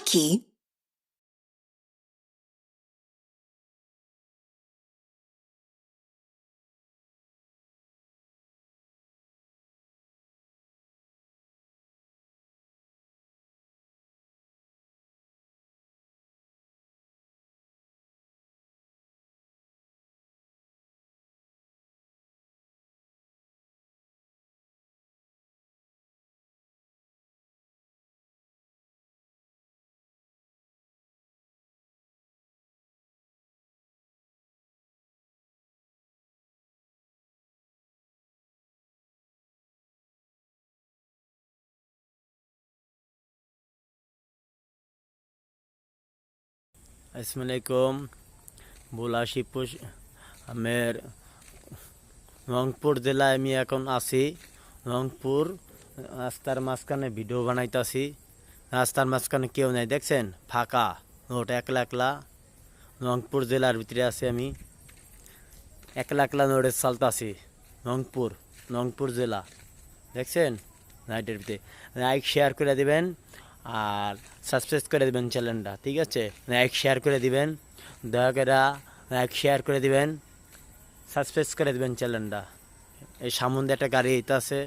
key. আসসালামু আলাইকুম। ভোলা শিবপুর আমের রংপুর জেলায় আমি এখন আছি। রংপুর রাস্তার মাঝখানে ভিডিও বানাইতেছি। রাস্তার মাঝখানে কেউ নাই, দেখছেন ফাঁকা রোড, একলা একলা। রংপুর জেলার ভিতরে আছি আমি, একলা একলা রোডে চালতাছি। রংপুর জেলা, দেখছেন রাইটের ভিতরে। লাইক শেয়ার করে দিবেন আর সাবস্ক্রাইব করে দিবেন চ্যানেলটা, ঠিক আছে? লাইক শেয়ার করে দিবেন, দয়া করে লাইক শেয়ার করে দিবেন, সাবস্ক্রাইব করে দিবেন চ্যানেলটা। এই সামনে একটা গাড়ি আছে,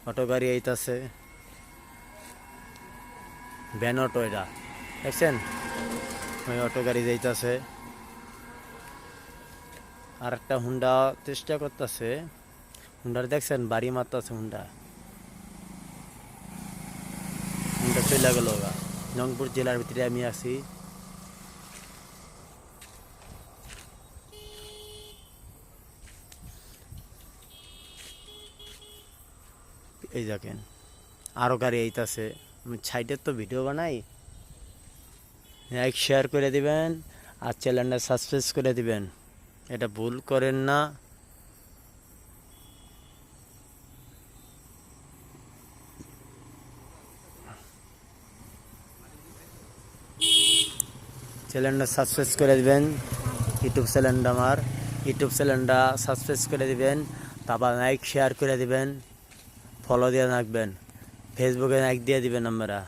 অটো গাড়ি আছে, ভ্যান অটো, এটা দেখছেন? ওই অটো গাড়ি যাইতেছে। আর একটা হুন্ডা চেষ্টা করতেছে, হুন্ডার দেখছেন বাড়ি মারতেছে। হুন্ডা চলে গেল। রংপুর জেলার ভিতরে আমি আছি। এই দেখেন আরও গাড়ি আইতাছে। আমি সাইডের তো ভিডিও বানাই। লাইক শেয়ার করে দিবেন আর চ্যানেলটা সাবস্ক্রাইব করে দিবেন, এটা ভুল করেন না। চ্যানেলটা সাবস্ক্রাইব করে দিবেন, ইউটিউব চ্যানেলটা আমার, ইউটিউব চ্যানেলটা সাবস্ক্রাইব করে দিবেন। তারপর লাইক শেয়ার করে দিবেন, ফলো দিয়ে রাখবেন, ফেসবুকে লাইক দিয়ে দিবেন। আমরা